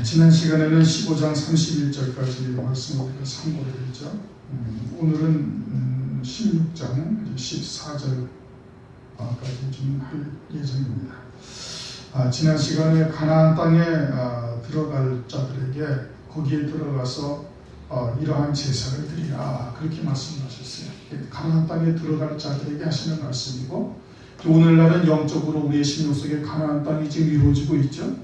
지난 시간에는 15장 31절까지 말씀을 우리가 참고를 했죠. 오늘은 16장 14절까지 좀 할 예정입니다. 지난 시간에 가나안 땅에 들어갈 자들에게 거기에 들어가서 이러한 제사를 드리라 그렇게 말씀하셨어요. 가나안 땅에 들어갈 자들에게 하시는 말씀이고, 오늘날은 영적으로 우리의 심령 속에 가나안 땅이 지금 이루어지고 있죠.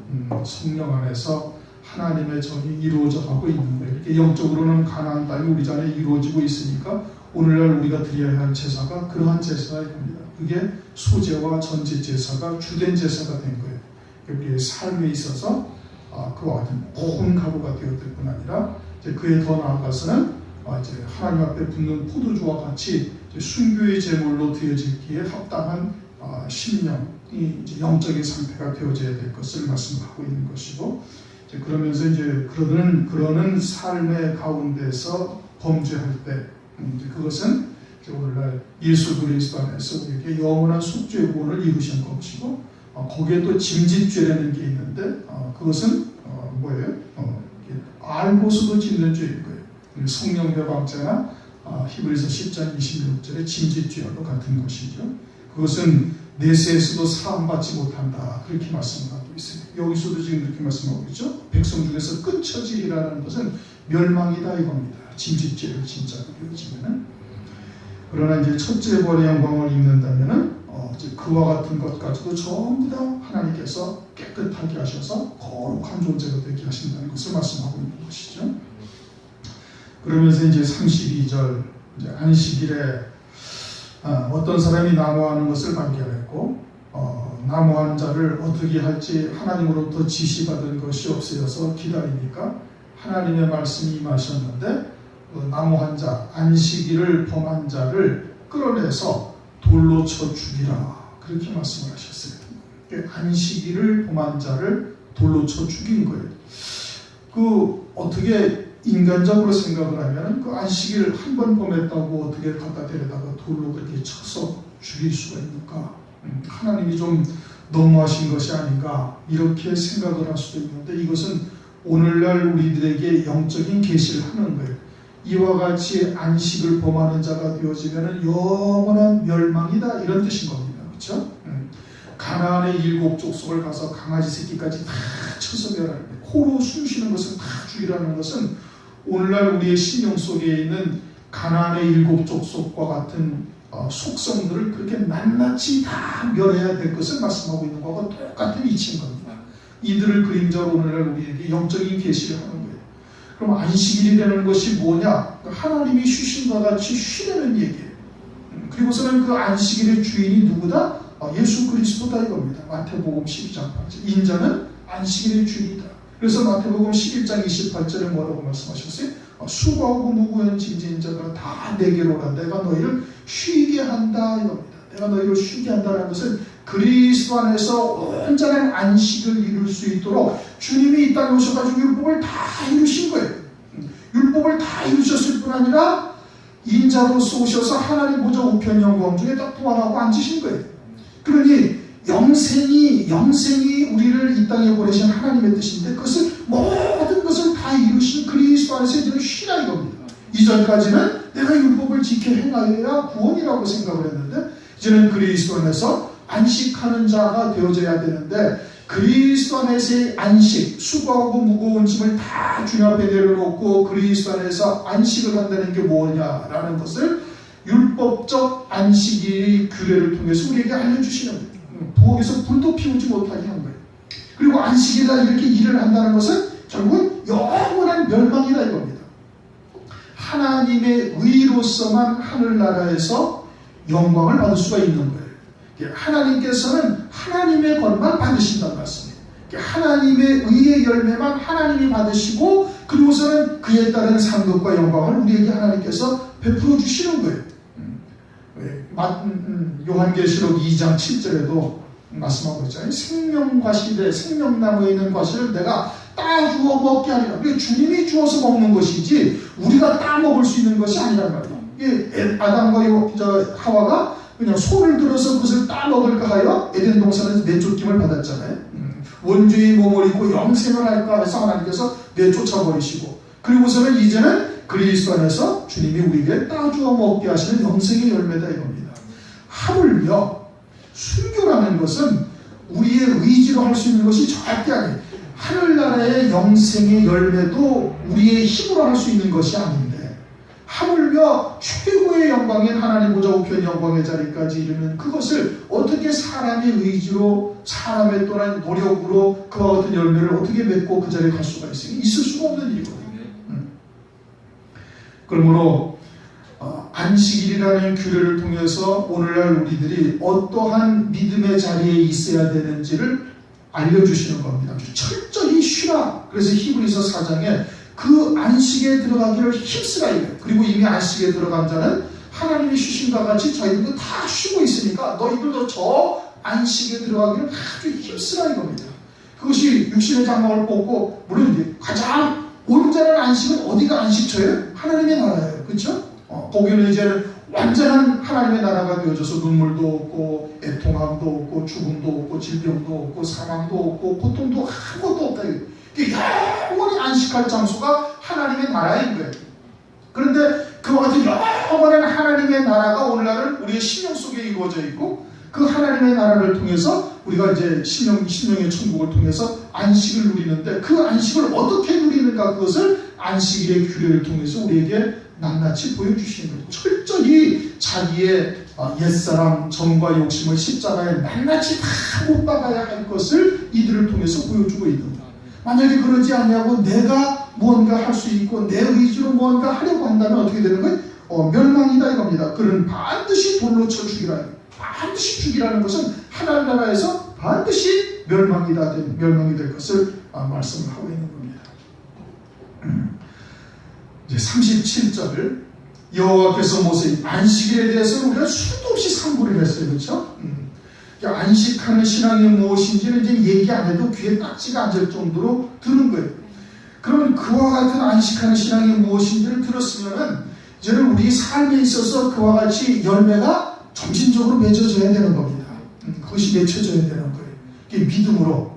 성령 안에서 하나님의 정이 이루어져 가고 있는 거예요. 이렇게 영적으로는 가나안 땅이 우리 안에 이루어지고 있으니까 오늘날 우리가 드려야 할 제사가 그러한 제사일 겁니다. 그게 소제와 전제 제사가 주된 제사가 된 거예요. 우리의 삶에 있어서 그와 같은 고운 가루가 되었을 뿐 아니라 이제 그에 더 나아가서는 이제 하나님 앞에 붓는 포도주와 같이 순교의 제물로 드려지기에 합당한 심령이 이제 영적인 상태가 되어져야 될 것을 말씀하고 있는 것이고, 이제 그러면서 이제 그러는 삶의 가운데서 범죄할 때 그것은 이제 오늘날 예수 그리스도 안에서 우리에게 영원한 속죄의 구원을 이루신 것이고, 거기에 또 짐짓죄라는 게 있는데 그것은 뭐예요? 알고서도 짓는 죄인 거예요. 성령 회방죄나 히브리서 10장 26절의 짐짓죄와도 같은 것이죠. 그것은 내세에서도 사함받지 못한다 그렇게 말씀하고 있어요. 여기서도 지금 이렇게 말씀하고 있죠. 백성 중에서 끊쳐지리라는 것은 멸망이다 이겁니다. 짐짓죄를 진짜로 이루어지면은. 그러나 이제 첫째 벌의 영광을 입는다면은 이제 그와 같은 것까지도 전부 다 하나님께서 깨끗하게 하셔서 거룩한 존재가 되게 하신다는 것을 말씀하고 있는 것이죠. 그러면서 이제 32절 이제 안식일에 어떤 사람이 나무하는 것을 발견했고 나무하는 자를 어떻게 할지 하나님으로부터 지시받은 것이 없어서 기다리니까 하나님의 말씀이 임하셨는데 나무한 자, 안식일을 범한 자를 끌어내서 돌로 쳐 죽이라 그렇게 말씀을 하셨어요. 안식일을 범한 자를 돌로 쳐 죽인 거예요. 어떻게 인간적으로 생각을 하면 그 안식일을 한 번 범했다고 어떻게 갖다 데려다가 돌로 그렇게 쳐서 죽일 수가 있는가? 하나님이 좀 너무하신 것이 아닌가? 이렇게 생각을 할 수도 있는데, 이것은 오늘날 우리들에게 영적인 계시를 하는 거예요. 이와 같이 안식을 범하는 자가 되어지면 영원한 멸망이다 이런 뜻인 겁니다. 그렇죠? 가나안의 7 족속을 가서 강아지 새끼까지 다 쳐서 멸하는 거예요. 코로 숨 쉬는 것을 다 죽이라는 것은 오늘날 우리의 신령 속에 있는 가나안의 7 족속과 같은 속성들을 그렇게 낱낱이 다 멸해야 될 것을 말씀하고 있는 것과 똑같은 이치인 겁니다. 이들을 그림자로 오늘날 우리에게 영적인 계시를 하는 거예요. 그럼 안식일이라는 것이 뭐냐? 하나님이 쉬신과 같이 쉬라는 얘기예요. 그리고서는 그 안식일의 주인이 누구다? 예수 그리스도다 이겁니다. 마태복음 12장 8절. 인자는 안식일의 주인이다. 그래서 마태복음 11장 28절에 뭐라고 말씀하셨어요? 수고하고 무거운 짐진 자들아 다 내게로 오라. 내가 너희를 쉬게 한다 이겁니다. 내가 너희를 쉬게 한다는 것은 그리스도 안에서 온전한 안식을 이룰 수 있도록 주님이 이 땅에 오셔가지고 율법을 다 이루신 거예요. 율법을 다 이루셨을 뿐 아니라 인자로서 오셔서 하나님 보좌 우편 영광 중에 딱 부활하고 앉으신 거예요. 그러니 영생이 우리를 이 땅에 보내신 하나님의 뜻인데 그것을 모든 것을 다 이루신 그리스도 안에서 이제는 쉬라 이겁니다. 이전까지는 내가 율법을 지켜 행하여야 구원이라고 생각을 했는데 이제는 그리스도 안에서 안식하는 자가 되어져야 되는데, 그리스도 안에서의 안식, 수고하고 무거운 짐을 다 주님 앞에 내려놓고 그리스도 안에서 안식을 한다는 게 뭐냐라는 것을 율법적 안식일의 규례를 통해서 우리에게 알려주시는 거예요. 부엌에서 불도 피우지 못하게 한 거예요. 그리고 안식일날 이렇게 일을 한다는 것은 결국은 영원한 멸망이다 이겁니다. 하나님의 의로서만 하늘나라에서 영광을 받을 수가 있는 거예요. 하나님께서는 하나님의 것만 받으신다는 말씀이에요. 하나님의 의의 열매만 하나님이 받으시고 그리고서는 그에 따른 상급과 영광을 우리에게 하나님께서 베풀어 주시는 거예요. 요한계시록 2장 7절에도 말씀하고 있잖아요. 생명과실에 생명나무에 있는 과실을 내가 따주어 먹게 하리라. 그게 주님이 주어서 먹는 것이지 우리가 따먹을 수 있는 것이 아니란 말이에요. 아담과 하와가 그냥 손을 들어서 그것을 따먹을까 하여 에덴 동산에서 내쫓김을 받았잖아요. 원죄의 몸을 입고 영생을 할까 해서 하나님께서 내쫓아버리시고, 그리고서는 이제는 그리스도 안에서 주님이 우리에게 따주어 먹게 하시는 영생의 열매다 이겁니다. 하물며 순교라는 것은 우리의 의지로 할 수 있는 것이 절대 아니에요. 하늘나라의 영생의 열매도 우리의 힘으로 할 수 있는 것이 아닌데, 하물며 최고의 영광인 하나님 보좌 우편 영광의 자리까지 이르는 그것을 어떻게 사람의 의지로, 사람의 또한 노력으로 그와 같은 열매를 어떻게 맺고 그 자리에 갈 수가 있어요? 있을 수가 없는 일이거든요. 그러므로 안식일이라는 규례를 통해서 오늘날 우리들이 어떠한 믿음의 자리에 있어야 되는지를 알려주시는 겁니다. 철저히 쉬라. 그래서 히브리서 4장에 그 안식에 들어가기를 힘쓰라 이래요. 그리고 이미 안식에 들어간 자는 하나님이 쉬신과 같이 저희들도 다 쉬고 있으니까 너희들도 저 안식에 들어가기를 아주 힘쓰라 이겁니다. 그것이 육신의 장막을 뽑고, 물론 이제 가장 온전한 안식은 어디가 안식처예요? 하나님의 나라예요. 그렇죠? 거기는 이제 완전한 하나님의 나라가 되어져서 눈물도 없고 애통함도 없고 죽음도 없고 질병도 없고 사망도 없고 고통도 아무것도 없다. 영원히 안식할 장소가 하나님의 나라인 거예요. 그런데 그와 같은 영원한 하나님의 나라가 오늘날은 우리의 심령 속에 이루어져 있고, 그 하나님의 나라를 통해서 우리가 이제 심령의 천국을 통해서 안식을 누리는데, 그 안식을 어떻게 누리는가, 그것을 안식일의 규례를 통해서 우리에게 낱낱이 보여주시는 거예요. 철저히 자기의 옛사람 정과 욕심을 십자가에 낱낱이 다 못 박아야 할 것을 이들을 통해서 보여주고 있는 거예요. 만약에 그러지 않냐고 내가 무언가 할 수 있고 내 의지로 무언가 하려고 한다면 어떻게 되는 거예요? 멸망이다 이겁니다. 그는 반드시 돌로 쳐 죽이라. 반드시 죽이라는 것은 하늘나라에서 반드시 멸망이 될 것을 말씀을 하고 있는 겁니다. 이제 37절, 여호와께서 모세 안식일에 대해서 우리가 수도 없이 상고를 했어요. 그렇죠? 안식하는 신앙이 무엇인지는 이제 얘기 안 해도 귀에 딱지가 앉을 정도로 드는 거예요. 그러면 그와 같은 안식하는 신앙이 무엇인지를 들었으면은 이제는 우리 삶에 있어서 그와 같이 열매가 점진적으로 맺어져야 되는 겁니다. 그것이 맺혀져야 되는 거예요. 이게 믿음으로.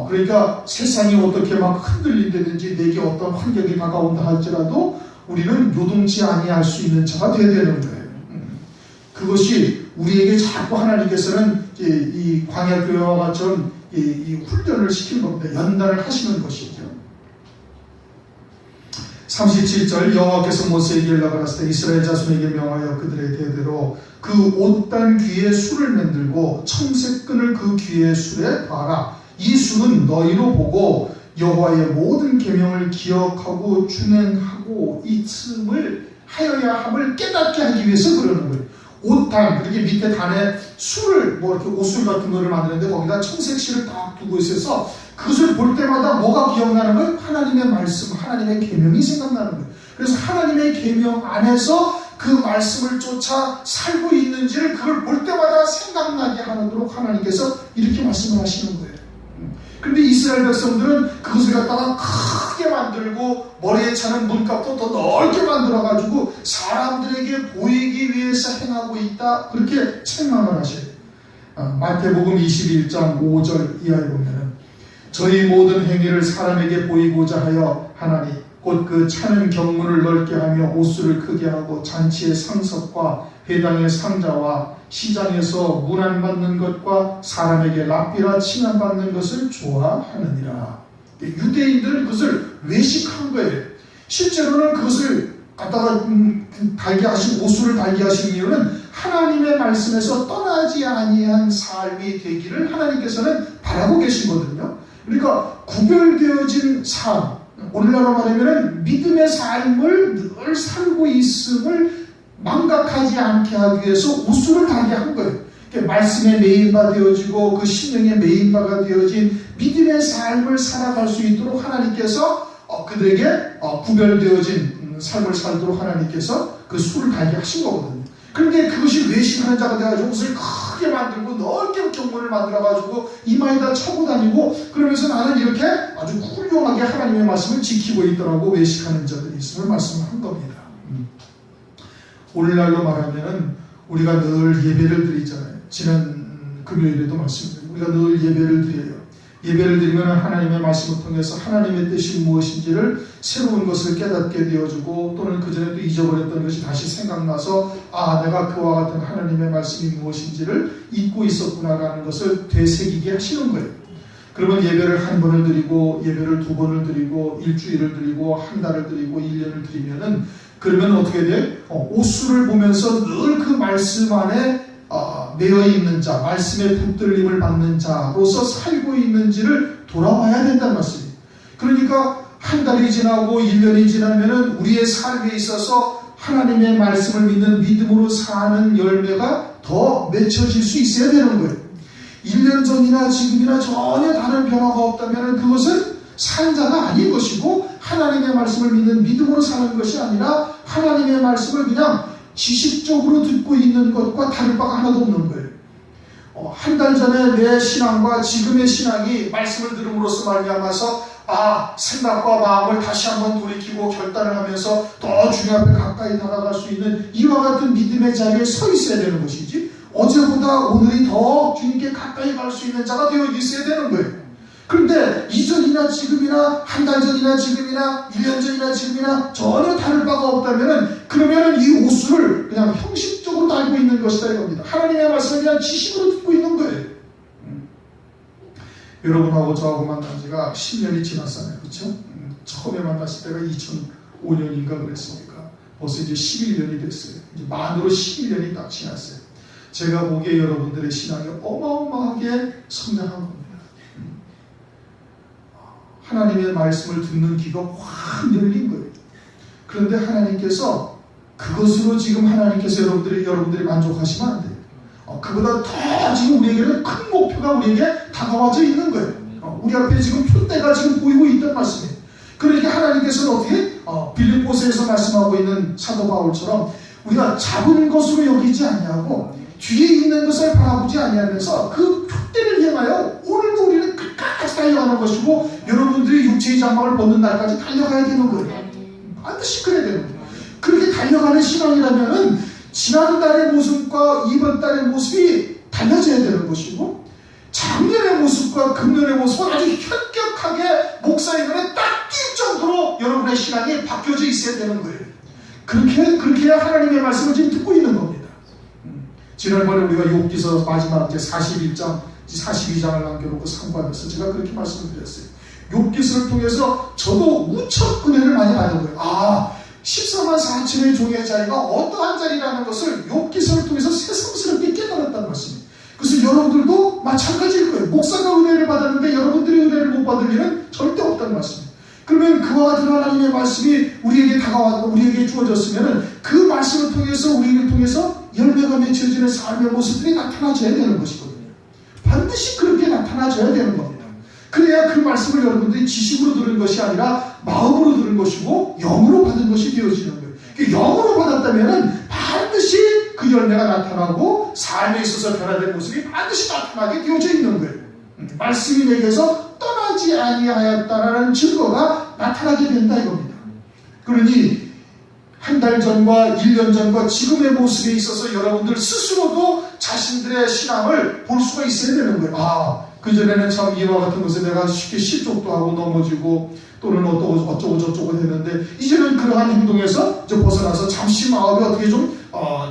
그러니까 세상이 어떻게 막 흔들린다든지 내게 어떤 환경이 다가온다 할지라도 우리는 요동치 아니할 수 있는 자가 되어야 되는 거예요. 그것이 우리에게 자꾸 하나님께서는 이 광야교회와 같은 이 훈련을 시키는 겁니다. 연단을 하시는 것이죠. 37절, 여호와께서 모세에게 연락을 하시되 이스라엘 자손에게 명하여 그들의 대대로 그 옷단 귀에 술을 만들고 청색끈을 그 귀의 술에 봐라. 이 술은 너희로 보고 여호와의 모든 계명을 기억하고 준행하고 있음을 하여야 함을 깨닫게 하기 위해서 그러는 거예요. 옷단, 그렇게 밑에 단에 술을 이렇게 옷술 같은 거를 만드는데 거기다 청색실을 딱 두고 있어서 그것을 볼 때마다 뭐가 기억나는 거예요? 하나님의 말씀, 하나님의 계명이 생각나는 거예요. 그래서 하나님의 계명 안에서 그 말씀을 쫓아 살고 있는지를 그걸 볼 때마다 생각나게 하도록 하나님께서 이렇게 말씀을 하시는 거예요. 그런데 이스라엘 백성들은 그것을 갖다가 크게 만들고 머리에 차는 문값도 더 넓게 만들어가지고 사람들에게 보이기 위해서 행하고 있다, 그렇게 책망을 하셔요. 마태복음 21장 5절 이하에 보면은 저희 모든 행위를 사람에게 보이고자 하여 하나니 곧 그 차는 경문을 넓게 하며 옷수를 크게 하고 잔치의 상석과 회당의 상자와 시장에서 문안받는 것과 사람에게 랍비라 칭함받는 것을 좋아하느니라. 유대인들은 그것을 외식한 거예요. 실제로는 그것을 갖다가 달게 하신, 옷수를 달게 하신 이유는 하나님의 말씀에서 떠나지 아니한 삶이 되기를 하나님께서는 바라고 계시거든요. 그러니까 구별되어진 삶, 오늘날로 말하면 믿음의 삶을 늘 살고 있음을 망각하지 않게 하기 위해서 옷수를 달게 한 거예요. 말씀에 메인바 되어지고 그 신령에 메인바가 되어진 믿음의 삶을 살아갈 수 있도록 하나님께서 그들에게 구별되어진 삶을 살도록 하나님께서 그 수를 달게 하신 거거든요. 그런데 그것이 외식하는 자가 돼가지고 옷을 크게 만들고 넓게 경문을 만들어가지고 이마에다 차고 다니고 그러면서 나는 이렇게 아주 훌륭하게 하나님의 말씀을 지키고 있더라고 외식하는 자들이 있음을 말씀한 겁니다. 오늘날로 말하면 우리가 늘 예배를 드리잖아요. 지난 금요일에도 말씀드렸고 우리가 늘 예배를 드려요. 예배를 드리면 하나님의 말씀을 통해서 하나님의 뜻이 무엇인지를 새로운 것을 깨닫게 되어주고 또는 그전에도 잊어버렸던 것이 다시 생각나서 내가 그와 같은 하나님의 말씀이 무엇인지를 잊고 있었구나라는 것을 되새기게 하시는 거예요. 그러면 예배를 한 번을 드리고 예배를 두 번을 드리고 일주일을 드리고 한 달을 드리고 1년을 드리면은 그러면 어떻게 돼? 옷수를 보면서 늘 그 말씀 안에 매여 있는 자, 말씀의 붙들림을 받는 자로서 살고 있는지를 돌아봐야 된다는 말씀이에요. 그러니까 한 달이 지나고 1년이 지나면은 우리의 삶에 있어서 하나님의 말씀을 믿는 믿음으로 사는 열매가 더 맺혀질 수 있어야 되는 거예요. 1년 전이나 지금이나 전혀 다른 변화가 없다면 그것은 산 자가 아닌 것이고 하나님의 말씀을 믿는 믿음으로 사는 것이 아니라 하나님의 말씀을 그냥 지식적으로 듣고 있는 것과 다를 바가 하나도 없는 거예요. 한 달 전에 내 신앙과 지금의 신앙이 말씀을 들음으로써 말미암아서 생각과 마음을 다시 한번 돌이키고 결단을 하면서 더 주님 앞에 가까이 다가갈 수 있는 이와 같은 믿음의 자리에 서 있어야 되는 것이지 어제보다 오늘이 더 주님께 가까이 갈 수 있는 자가 되어 있어야 되는 거예요. 그런데 이전이나 지금이나 한 달 전이나 지금이나 1년 전이나 지금이나 전혀 다를 바가 없다면 그러면 이 옷수를 그냥 형식적으로 알고 있는 것이다 이겁니다. 하나님의 말씀을 그냥 지식으로 듣고 있는 거예요. 여러분하고 저하고 만난 지가 10년이 지났잖아요. 그렇죠? 처음에 만났을 때가 2005년인가 그랬으니까 벌써 이제 11년이 됐어요. 이제 만으로 11년이 딱 지났어요. 제가 보기에 여러분들의 신앙이 어마어마하게 성장한 겁니다. 하나님의 말씀을 듣는 귀가 확 열린 거예요. 그런데 하나님께서 그것으로 지금 하나님께서 여러분들이 만족하시면 안 돼요. 그보다 더 지금 우리에게는 큰 목표가 우리에게 다가와져 있는 거예요. 우리 앞에 지금 표대가 지금 보이고 있던 말씀이에요. 그러니까 하나님께서는 어떻게 빌립보서에서 말씀하고 있는 사도 바울처럼 우리가 작은 것으로 여기지 아니하고 뒤에 있는 것을 바라보지 아니하면서 그 표대를 향하여 오늘도 우리는 끝까지 달려가는 것이고 여러분들이 육체의 장막을 벗는 날까지 달려가야 되는 거예요. 반드시 그래야 되는 거예요. 그렇게 달려가는 신앙이라면은 지난달의 모습과 이번 달의 모습이 달라져야 되는 것이고 작년의 모습과 금년의 모습은 아주 현격하게 목사의 눈에 딱 띌 정도로 여러분의 신앙이 바뀌어져 있어야 되는 거예요. 그렇게 해야 하나님의 말씀을 지금 듣고 있는 겁니다. 지난번에 우리가 욥기서 마지막 이제 41장, 42장을 남겨놓고 상고하면서 제가 그렇게 말씀을 드렸어요. 욥기서를 통해서 저도 무척 은혜를 많이 받은 거예요. 14만 4천의 종의 자리가 어떠한 자리라는 것을 욥기서를 통해서 새삼스럽게 깨달았다는 말씀이에요. 그래서 여러분들도 마찬가지일 거예요. 목사가 은혜를 받았는데 여러분들이 은혜를 못 받을 일은 절대 없다는 말씀이에요. 그러면 그와 같은 하나님의 말씀이 우리에게 다가왔고 우리에게 주어졌으면 그 말씀을 통해서 우리를 통해서 열매가 맺혀지는 삶의 모습들이 나타나줘야 되는 것이거든요. 반드시 그렇게 나타나줘야 되는 겁니다. 그래야 그 말씀을 여러분들이 지식으로 들은 것이 아니라 마음으로 들은 것이고 영으로 받은 것이 되어지는 거예요. 영으로 받았다면 반드시 그 열매가 나타나고 삶에 있어서 변화된 모습이 반드시 나타나게 되어져 있는 거예요. 말씀이 내게서 떠나지 아니하였다라는 증거가 나타나게 된다 이겁니다. 그러니 한 달 전과 1년 전과 지금의 모습에 있어서 여러분들 스스로도 자신들의 신앙을 볼 수가 있어야 되는 거예요. 그전에는 참 이와 같은 것에 내가 쉽게 실족도 하고 넘어지고 또는 어쩌고 저쩌고 했는데 이제는 그러한 행동에서 이제 벗어나서 잠시 마음이 어떻게 좀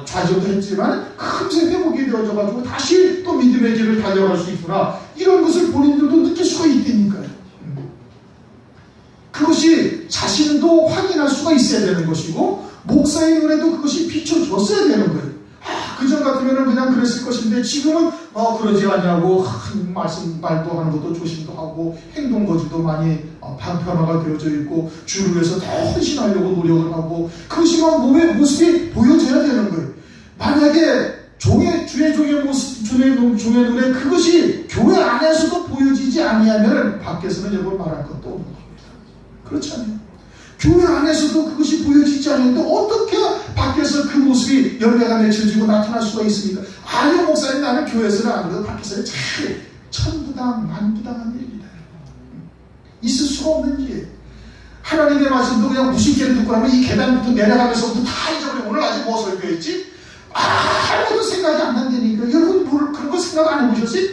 좌절도 했지만 금세 회복이 되어져가지고 다시 또 믿음의 길을 달려갈 수 있구나 이런 것을 본인들도 느낄 수가 있다니까요. 그것이 자신도 확인할 수가 있어야 되는 것이고 목사의 눈에도 그것이 비춰줬어야 되는 거예요. 그전 같으면 그냥 그랬을 것인데 지금은 그러지 않냐고 말도 하는 것도 조심도 하고 행동 거지도 많이 변화가 되어져 있고 주를 위해서 더 헌신하려고 노력을 하고 그것이 몸의 모습이 보여져야 되는 거예요. 만약에 주의 종의 모습, 주의 눈에 그것이 교회 안에서도 보여지지 아니하면 밖에서는 여러분 말할 것도 없는 겁니다. 그렇지 않아요? 교회 안에서도 그것이 보여지지 않는데 어떻게 밖에서 그 모습이 열매가 맺혀지고 나타날 수가 있습니까? 아니요 목사님 나는 교회에서는 안 그래도 밖에서는 잘 천부당 만부당한 일입니다. 있을 수가 없는 일이에요. 하나님의 말씀도 그냥 무심결에 듣고 나면 이 계단부터 내려가면서부터 다 잊어버리고 오늘 아직 뭐 설교했지? 아무도 생각이 안 난다니까. 여러분 그런 거 생각 안 해보셨어요?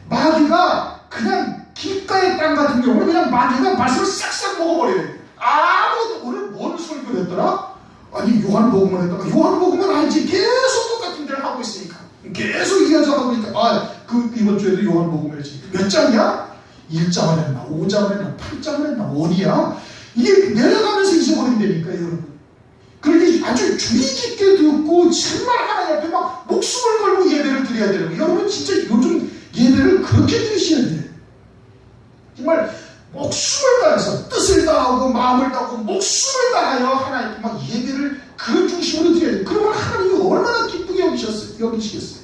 마귀가 그냥 길가에 북방의 땅 같은 경우는 그냥 마귀가 말씀을 싹싹 먹어버려요. 아무것도. 오늘 뭔 설교를 했더라? 아니 요한복음을 했다가 요한복음은 알지. 계속 똑같은 데를 하고 있으니까 계속 이어져 가고 있다. 이번 주에도 요한복음 했지. 몇 장이야? 1장을 했나 5장을 했나 8장을 했나 어디야? 이게 내려가면서 잊어버린다니까 여러분. 그러니 아주 주의 깊게 듣고 정말 하나님 앞에 막 목숨을 걸고 예배를 드려야 되는 거예요. 여러분 진짜 요즘 예배를 그렇게 드리셔야 돼요. 정말 목숨을 다해서 뜻을 다하고 마음을 다하고 목숨을 다하여 하나님께 막 예배를 그런 중심으로 드려야 돼요. 그러면 하나님이 얼마나 기쁘게 여기시겠어요.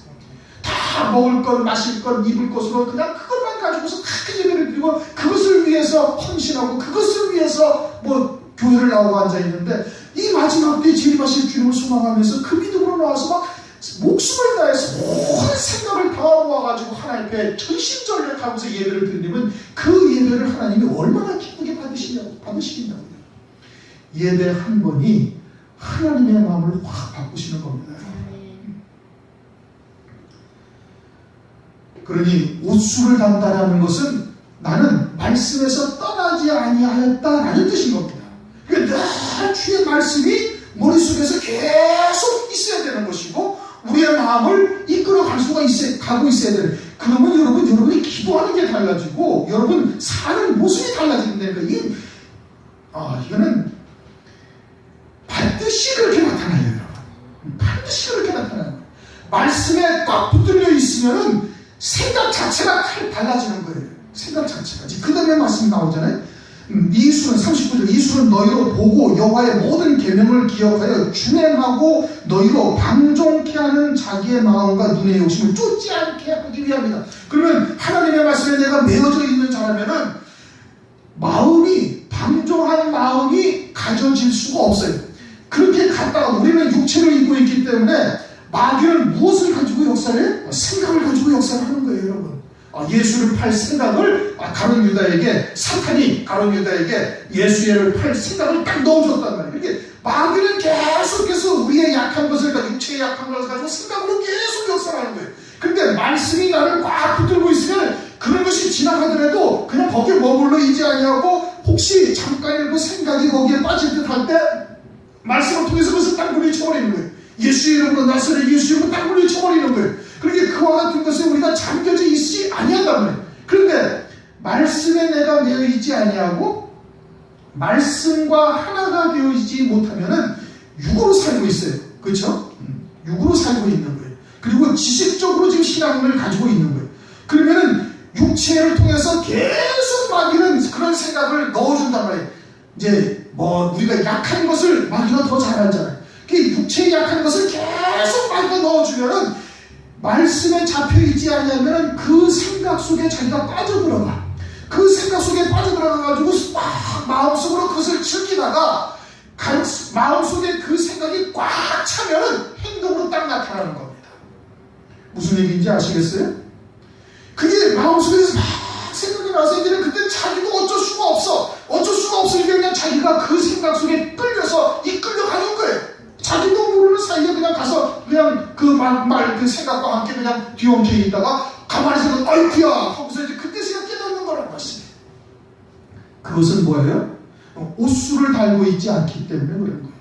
다 먹을 것, 마실 것, 입을 것으로 그냥 그것만 가지고서 다 예배를 드리고 그것을 위해서 헌신하고 그것을 위해서 뭐 교회를 나오고 앉아있는데 이 마지막 때에 재림하실 주님을 소망하면서 그 믿음으로 나와서 막 목숨을 다해서 모든 생각을 다 모아가지고 하나님 앞에 전심전력하면서 예배를 드리면 그 예배를 하나님이 얼마나 기쁘게 받으시겠냐고요. 예배 한 번이 하나님의 마음을 확 바꾸시는 겁니다. 그러니 옷수를 단다라는 것은 나는 말씀에서 떠나지 아니하였다라는 뜻인 겁니다. 그러니까 늘 주의 말씀이 머릿속에서 계속 있어야 되는 것이고 우리의 마음을 이끌어 가고 있어야 되는. 그러면 여러분이 기도하는 게 달라지고 여러분 사는 모습이 달라진다니까. 이거는 반드시 그렇게 나타나요, 여러분. 반드시 그렇게 나타나요. 말씀에 꽉 붙들려 있으면은 생각 자체가 달라지는 거예요. 생각 자체가. 그 다음에 말씀이 나오잖아요. 이수는 39절 이수는 너희로 보고 여호와의 모든 계명을 기억하여 준행하고 너희로 방종케 하는 자기의 마음과 눈의 욕심을 쫓지 않게 하기 위함이다. 그러면 하나님의 말씀에 내가 매어져 있는 자라면은 마음이 방종한 마음이 가져질 수가 없어요. 그렇게 갔다가 우리는 육체를 입고 있기 때문에 마귀는 무엇을 가지고 역사를? 생각을 가지고 역사를 하는 거예요, 여러분. 예수를 팔 생각을 가룟 유다에게 사탄이 가룟 유다에게 예수를 팔 생각을 딱 넣어줬단 말이에요. 이게 마귀는 계속해서 우리의 약한 것을 가지고 육체의 약한 것을 가지고 생각으로 계속 역사하는 거예요. 그런데 말씀이 나를 꽉 붙들고 있으면 그런 것이 지나가더라도 그냥 거기에 머물러 있지 아니하고 혹시 잠깐이라도 생각이 거기에 빠질 듯 할 때 말씀을 통해서 그것을 딱 물리쳐버리는 거예요. 예수 이름으로 나서는 예수 이름으로 딱 물리쳐버리는 거예요. 그러니까 그와 같은 것에 우리가 잠겨져 있지 아니한단 말이에요. 그런데 말씀에 내가 매여 있지 아니하고 말씀과 하나가 되어 있지 못하면은 육으로 살고 있어요. 그렇죠? 육으로 살고 있는 거예요. 그리고 지식적으로 지금 신앙을 가지고 있는 거예요. 그러면은 육체를 통해서 계속 마귀는 그런 생각을 넣어준단 말이에요. 이제 우리가 약한 것을 마귀가 더 잘 알잖아요. 육체에 약한 것을 계속 마귀가 넣어주면은 말씀에 잡혀있지 않으면 그 생각 속에 자기가 빠져들어가. 그 생각 속에 빠져들어가가지고 막 마음속으로 그것을 즐기다가 마음속에 그 생각이 꽉 차면은 행동으로 딱 나타나는 겁니다. 무슨 얘기인지 아시겠어요? 그게 마음속에서 막 생각이 나서 이제는 그때 자기도 어쩔 수가 없어. 어쩔 수가 없으니까 그냥 자기가 그 생각 속에 끌려서 이끌려가는 거예요. 자기도 모르는 사이에 그냥 가서 그냥 그 생각과 함께 그냥 뒤엉켜 있다가 가만히 생각, 아이쿠야 하고서 이제 그때서야 깨닫는 거란 말씀이에요. 그것은 뭐예요? 옷술을 달고 있지 않기 때문에 그런 거예요.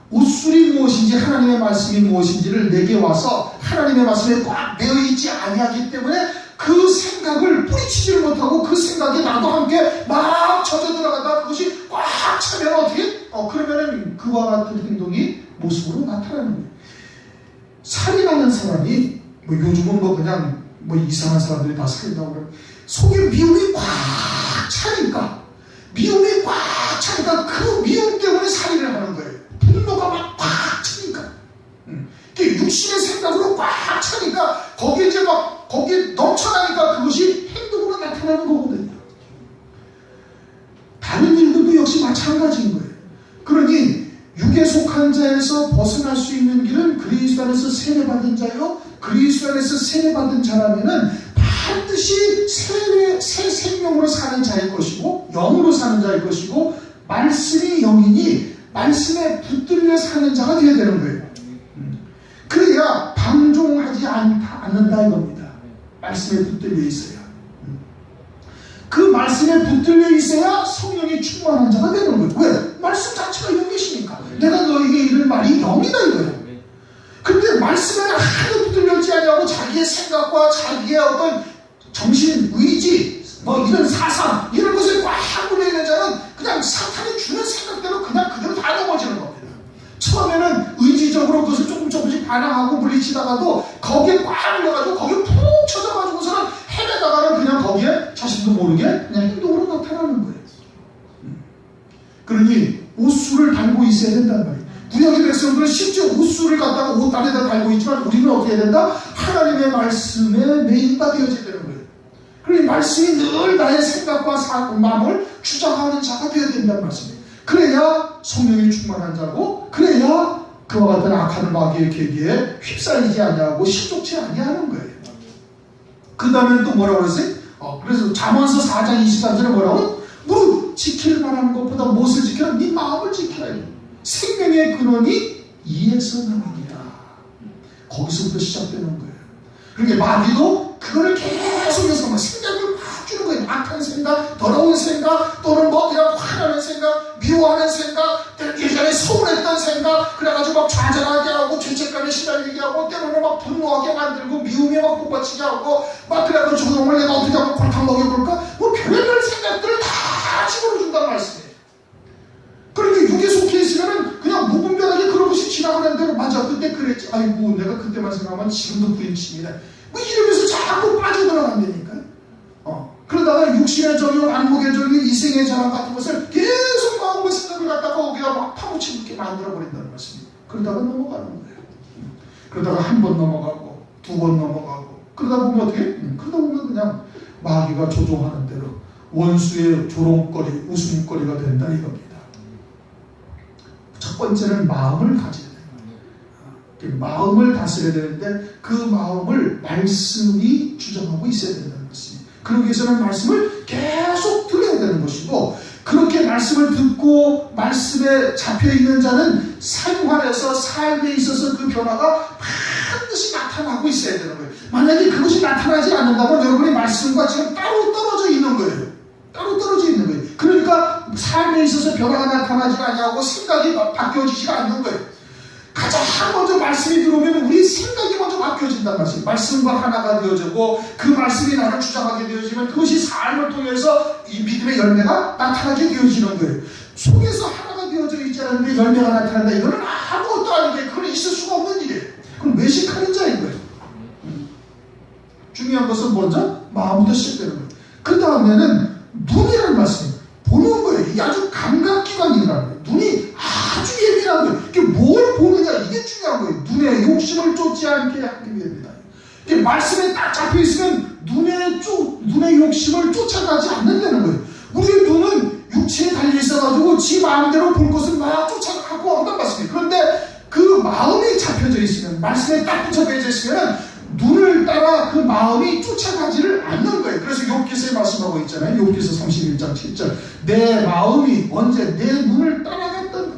옷술이 무엇인지 하나님의 말씀이 무엇인지를 내게 와서 하나님의 말씀에 꽉 매여 있지 아니하기 때문에 그 생각을 뿌리치지를 못하고 그 생각에 나도 함께 막 젖어 들어가다 그것이 꽉 차면 어떻게? 그러면은 그와 같은 행동이 모습으로 나타나는 거예요. 살인하는 사람이 요즘은 그냥 이상한 사람들이 다 살인하고 그래. 속에 미움이 꽉 차니까 그 미움 때문에 살인을 하는 거예요. 분노가 막 꽉 차니까. 육신의 생각으로 꽉 차니까 거기에 이제 거기에 넘쳐나니까 그것이 행동으로 나타나는 거거든요. 다른 일들도 역시 마찬가지인 거예요. 그러니 육에 속한 자에서 벗어날 수 있는 길은 그리스도 안에서 세례받은 자요. 그리스도 안에서 세례받은 자라면은 반드시 새 생명으로 사는 자일 것이고 영으로 사는 자일 것이고 말씀이 영이니 말씀에 붙들려 사는 자가 되어야 되는 거예요. 그래야 방종하지 않는다 이겁니다. 말씀에 붙들려 있어요. 그 말씀에 붙들려 있어야 성령이 충만한 자가 되는 거예요. 왜? 말씀 자체가 영이시니까. 내가 너에게 이를 말이 영이다 이거예요. 근데 말씀에 하나도 붙들려 있지 않냐고 자기의 생각과 자기의 어떤 정신, 의지, 뭐 이런 사상 이런 것에 꽉 물려 있는 자는 그냥 사탄이 주는 생각대로 그냥 그대로 다 넘어지는 겁니다. 처음에는 의지적으로 그것을 조금씩 반항하고 물리치다가도 거기에 꽉 물려가지고 거기에 푹 쳐져가지고서는 헤매다가는 그냥 거기에 자신도 모르게 그냥 행동으로 나타나는 거예요. 그러니 옷수를 달고 있어야 된단 말이에요. 구약의 백성들은 심지어 옷수를 갖다가 옷 안에다 달고 있지만 우리는 어떻게 해야 된다? 하나님의 말씀에 매인바 되어져야 되는 거예요. 그러니 말씀이 늘 나의 생각과 마음을 주장하는 자가 되어야 된다는 말씀이에요. 그래야 성령이 충만한 자고, 그래야 그와 같은 악한 마귀의 계기에 휩싸이지 아니하고 실족치 아니하는 거예요. 그 다음에 또 뭐라고 그랬어요? 그래서 잠언서 4장 23절에 뭐라고? 무릇 지킬 만한 것보다 무엇을 지켜라? 네 마음을 지켜라. 생명의 근원이 이에서 나옵니다. 거기서부터 시작되는 거예요. 그러니까 마귀도 그거를 계속해서 막 생각을 막 주는 거예요. 악한 생각, 더러운 생각, 또는 뭐 그냥 화나는 생각, 미워하는 생각, 예전에 서운했던 생각, 그래가지고 막 좌절하게 하고 죄책감에 시달리게 하고, 때로는 막 분노하게 만들고 미움에 막 복받치게 하고, 막 그래가지고 저놈을 내가 어떻게 하면 골탕 먹여볼까? 뭐 별의별 생각들을 다 집어넣어준다는 말씀이에요. 그러니까 육에 속해 있으면은 그냥 무분별하게 그런 것이 지나가는 대로, 맞아 그때 그랬지, 아이고 내가 그때만 생각하면 지금도 부인치미네, 뭐 이러면서 자꾸 빠져들어간다니까요. 그러다가 육신의 적용, 안목의 적용, 이생의 자랑 같은 것을 계속 마음과 생각을 갖다가 거기다 막 파묻히게 만들어버린다는 말씀입니다. 그러다가 넘어가는 거예요. 그러다가 한 번 넘어가고, 두 번 넘어가고, 그러다 보면 어떻게? 그러다 보면 그냥 마귀가 조종하는 대로 원수의 조롱거리, 웃음거리가 된다 이겁니다. 첫 번째는 마음을 가져야 돼요. 마음을 다스려야 되는데 그 마음을 말씀이 주장하고 있어야 된다는 것입니다. 그러기 위해서는 말씀을 계속 들어야 되는 것이고, 그렇게 말씀을 듣고 말씀에 잡혀있는 자는 생활에서, 삶에 있어서 그 변화가 반드시 나타나고 있어야 되는 거예요. 만약에 그것이 나타나지 않는다면 여러분이 말씀과 지금 따로 떨어져 있는 거예요. 따로 떨어져 있는 거예요. 그러니까 삶에 있어서 변화가 나타나지 않냐고 생각이 바뀌어지지가 않는 거예요. 가장 먼저 말씀이 들어오면 우리 생각이 먼저 바뀌어진단 말이에요. 말씀과 하나가 되어지고 그 말씀이 나를 주장하게 되어지면 그것이 삶을 통해서 이 믿음의 열매가 나타나게 되어지는 거예요. 속에서 하나가 되어져 있지 않은데 열매가 나타난다, 이거는 아무것도 아닌데 그건 있을 수가 없는 일이에요. 그럼 외식하는 자인 거예요. 중요한 것은 먼저 마음부터 시작되는 거예요. 그 다음에는 눈이라는 말씀이에요. 보는 거예요. 이게 아주 감각기관이라는 거예요. 눈이 아주 예민한 거예요. 이게 뭘 보느냐, 이게 중요한 거예요. 눈의 욕심을 쫓지 않게 하기 위함이다. 이게 말씀에 딱 잡혀있으면 눈의 욕심을 쫓아가지 않는다는 거예요. 우리의 눈은 육체에 달려있어가지고 지 마음대로 볼 것을 막 쫓아가고 한단 말씀이에요. 그런데 그 마음이 잡혀져 있으면, 말씀에 딱 붙여져 있으면 눈을 따라 그 마음이 쫓아가지를 않는 거예요. 그래서 욥기서에 말씀하고 있잖아요. 욥기서 31장 7절. 내 마음이 언제 내 눈을 따라갔던가.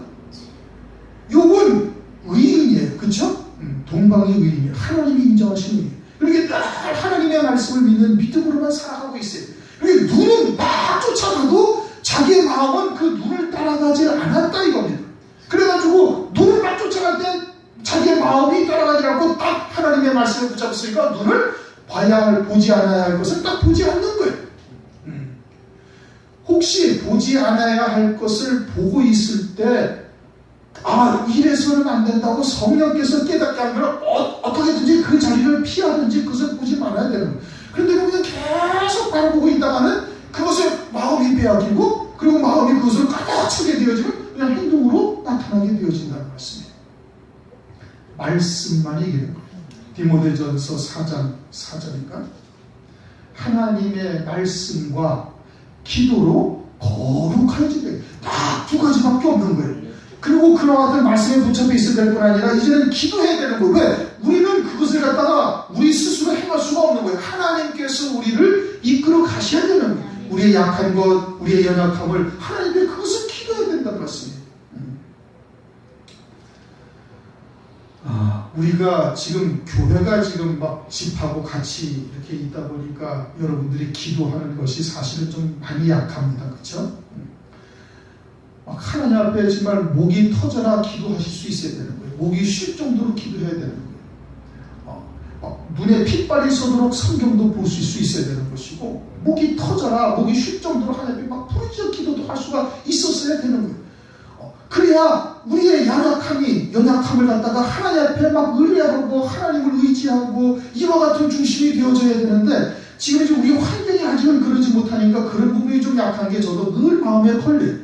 욥은 의인이에요. 그렇죠? 동방의 의인이에요. 하나님이 인정하시는 의인. 그러니까 늘 하나님의 말씀을 믿는 믿음으로만 살아가고 있어요. 그러니까 눈은 막 쫓아가도 자기의 마음은 그 눈을 따라가지 않았다 이겁니다. 그래가지고 눈을 막 쫓아갈 때 자기의 마음이 따라가지 않고 딱 하나님의 말씀을 붙잡았으니까 눈을 봐야 할, 보지 않아야 할 것을 딱 보지 않는 거예요. 혹시 보지 않아야 할 것을 보고 있을 때, 이래서는 안 된다고 성령께서 깨닫게 하면 어떻게든지 그 자리를 피하든지 그것을 보지 말아야 되는 거예요. 그런데 그냥 계속 바라보고 있다가는 그것을 마음이 빼앗기고, 그리고 마음이 그것을 가득 차게 되어지면 그냥 행동으로 나타나게 되어진다는 말씀이에요. 말씀만이 이기는 거예요. 디모데전서 4장 4절인가? 하나님의 말씀과 기도로 거룩해지게, 딱 두 가지밖에 없는 거예요. 그리고 그와 같은 말씀에 붙잡혀 있어야 될 뿐 아니라 이제는 기도해야 되는 거예요. 왜? 우리는 그것을 갖다가 우리 스스로 행할 수가 없는 거예요. 하나님께서 우리를 이끌어 가셔야 되는 거예요. 우리의 약한 것, 우리의 연약함을 하나님께 그것을 기도해야 된다는 말씀이에요. 우리가 우리가 지금 교회가 지금 막 집하고 같이 이렇게 있다 보니까 여러분들이 기도하는 것이 사실은 좀 많이 약합니다. 그렇죠? 막 하나님 앞에 정말 목이 터져라 기도하실 수 있어야 되는 거예요. 목이 쉴 정도로 기도해야 되는 거예요. 눈에 핏발이 서도록 성경도 보실 수 있어야 되는 것이고, 목이 터져라, 목이 쉴 정도로 하나님 앞에 막 부르짖어 기도도 할 수가 있었어야 되는 거예요. 그래야 우리의 연약함을 갖다가 하나님 앞에 막 의뢰하고 하나님을 의지하고 이와 같은 중심이 되어져야 되는데, 지금 이제 우리 환경이 아직은 그러지 못하니까 그런 부분이 좀 약한 게 저도 늘 마음에 걸려요.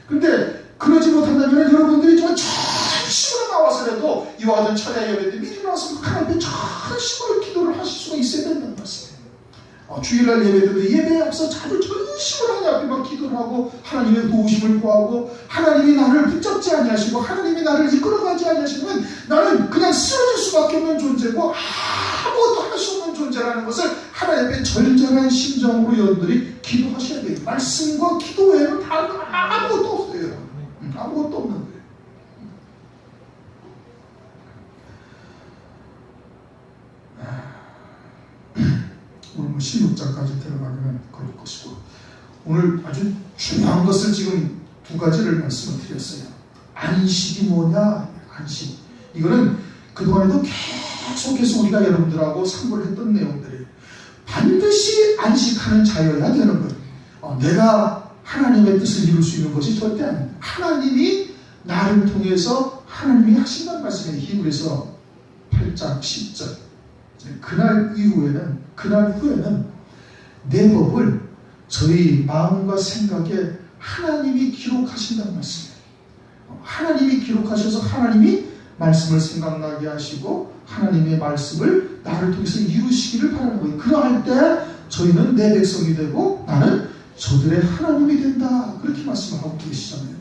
근데 그러지 못한다면 여러분들이 좀 전심으로 나와서라도 이와 같은 철야 예배 때 미리 나와서 하나님 앞에 전심으로 기도를 하실 수가 있어야 된다는 말씀이에요. 주일날 예배 때도 예배에 앞서 자주 전심으로 하나님 앞에 막 기도를 하고 하나님의 도우심을 구하고, 하나님이 나를 붙잡지 아니하시고 하나님이 나를 이끌어가지 아니하시면 나는 그냥 쓰러질 수밖에 없는 존재고 아무것도 할 수 없는 존재라는 것을 하나님 앞에 절절한 심정으로 여러분들이 기도하셔야 돼요. 말씀과 기도 외에는 아무것도 없어요. 아무것도 없는 거예요. 오늘 16장까지 들어가면 그럴 것이고, 오늘 아주 중요한 것을 지금 두 가지를 말씀을 드렸어요. 안식이 뭐냐? 안식. 이거는 그동안에도 계속해서 우리가 여러분들하고 상고를 했던 내용들이에요. 반드시 안식하는 자여야 되는 거예요. 내가 하나님의 뜻을 이룰 수 있는 것이 절대 아닙니다. 하나님이 나를 통해서 하나님이 하신다는 말씀이에요. 히브리서 8장 10절. 그날 후에는 내 법을 저희 마음과 생각에 하나님이 기록하신다는 말씀이에요. 하나님이 기록하셔서 하나님이 말씀을 생각나게 하시고 하나님의 말씀을 나를 통해서 이루시기를 바라는 거예요. 그러할 때 저희는 내 백성이 되고 나는 저들의 하나님이 된다. 그렇게 말씀을 하고 계시잖아요.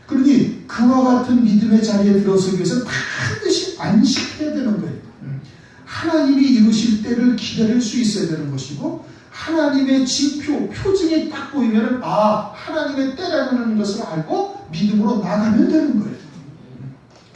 그러니 그와 같은 믿음의 자리에 들어서기 위해서 반드시 안식해야 되는 거예요. 하나님이 이루실 때를 기다릴 수 있어야 되는 것이고, 하나님의 징표, 표징이 딱 보이면 하나님의 때라는 것을 알고 믿음으로 나가면 되는 거예요.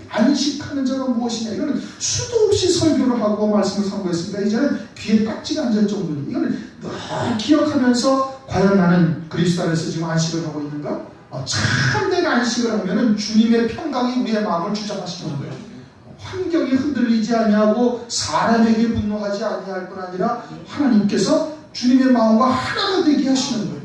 안식하는 자가 무엇이냐? 이거는 수도 없이 설교를 하고 말씀을 선고했습니다. 이제는 귀에 딱지가 앉을 정도로 이거는 늘 기억하면서 과연 나는 그리스도 안에서 지금 안식을 하고 있는가? 참된 안식을 하면은 주님의 평강이 우리의 마음을 주장하시는 거예요. 환경이 흔들리지 아니하고 사람에게 분노하지 아니할 뿐 아니라 하나님께서 주님의 마음과 하나가 되게 하시는 거예요.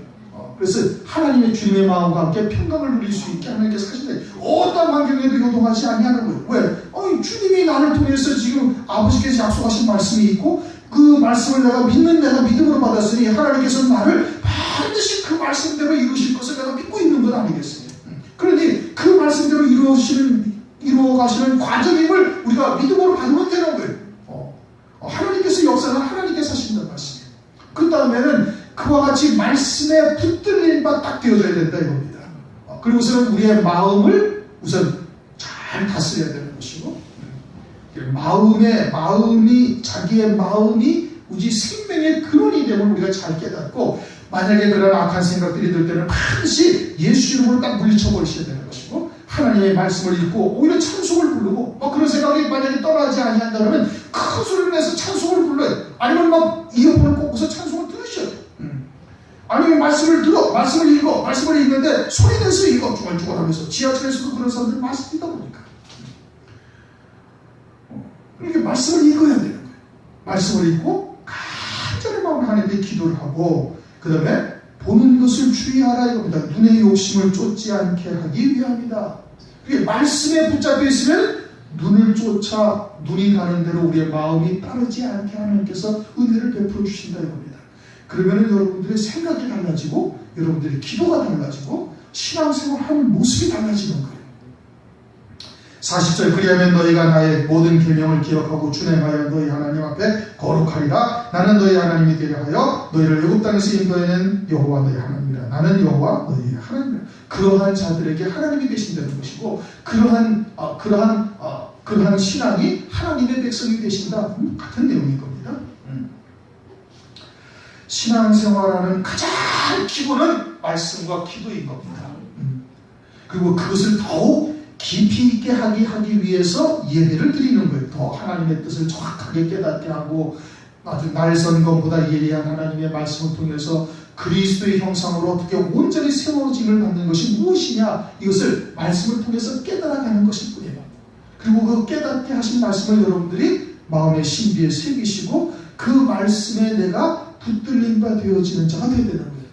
그래서 하나님의 주님의 마음과 함께 평강을 누릴 수 있게 하나님께서 하시는데, 어떤 환경에도 요동하지 아니하는 거예요. 왜? 주님이 나를 통해서 지금 아버지께서 약속하신 말씀이 있고, 그 말씀을 내가 믿음으로 받았으니 하나님께서 나를 반드시 그 말씀대로 이루실 것을 내가 믿고 있는 것 아니겠어요? 그러니 그 말씀대로 이루어가시는 과정임을 우리가 믿음으로 받으면 되는 거예요. 하나님께서 역사는 하나님께서 하신다는 말씀이에요. 그 다음에는 그와 같이 말씀에 붙들린 바 딱 되어져야 된다 이겁니다. 그리고서는 우리의 마음을 우선 잘 다스려야 되는 것이고, 자기의 마음이 우리 생명의 근원이 되면 우리가 잘 깨닫고, 만약에 그런 악한 생각들이 들 때는 반드시 예수 이름으로 딱 물리쳐 버리셔야 되는 것이고, 하나님의 말씀을 읽고 오히려 찬송을 부르고, 그런 생각이 만약에 떠나지 아니한다면 큰 소리를 내서 찬송을 불러요. 아니면 막 이어폰을 꽂고서 찬송을 들으셔요. 아니면 말씀을 읽어, 말씀을 읽는데 소리 내서 읽어, 중얼중얼 하면서. 지하철에서도 그런 사람들이 말씀 듣다 보니까. 그러니까 말씀을 읽어야 되는 거예요. 말씀을 읽고 간절히 마음으로 하나님께 기도를 하고, 그 다음에 보는 것을 주의하라 이겁니다. 눈의 욕심을 쫓지 않게 하기 위함이다. 그게 말씀에 붙잡혀 있으면 눈을 쫓아 눈이 가는 대로 우리의 마음이 따르지 않게 하나님께서 은혜를 베풀어 주신다 이겁니다. 그러면 여러분들의 생각이 달라지고, 여러분들의 기도가 달라지고, 신앙생활하는 모습이 달라지는 거예요. 40절 그리하면 너희가 나의 모든 계명을 기억하고 준행하여 너희 하나님 앞에 거룩하리라. 나는 너희 하나님이 되려 하여 너희를 애굽 땅에서 인도해낸 여호와 너희 하나님이라. 나는 여호와 너희 하나님이라. 그러한 자들에게 하나님이 되신다는 것이고, 그러한 신앙이 하나님의 백성이 되신다. 같은 내용인 겁니다. 신앙생활하는 가장 기본은 말씀과 기도인 겁니다. 그리고 그것을 더욱 깊이 있게 하기 위해서 예배를 드리는 거예요. 더 하나님의 뜻을 정확하게 깨닫게 하고 아주 날선 것보다 예리한 하나님의 말씀을 통해서 그리스도의 형상으로 어떻게 온전히 세워짐을 받는 것이 무엇이냐, 이것을 말씀을 통해서 깨달아가는 것일 뿐이에요. 그리고 그 깨닫게 하신 말씀을 여러분들이 마음의 신비에 새기시고 그 말씀에 내가 붙들린 바 되어지는 자가 되어야 되는 거예요.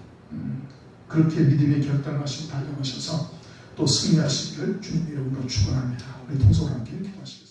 그렇게 믿음의 결단하시고 달려가셔서 또 승리하시기를 주님 이름으로 축원합니다. 우리 동서로 함께 기도하시죠.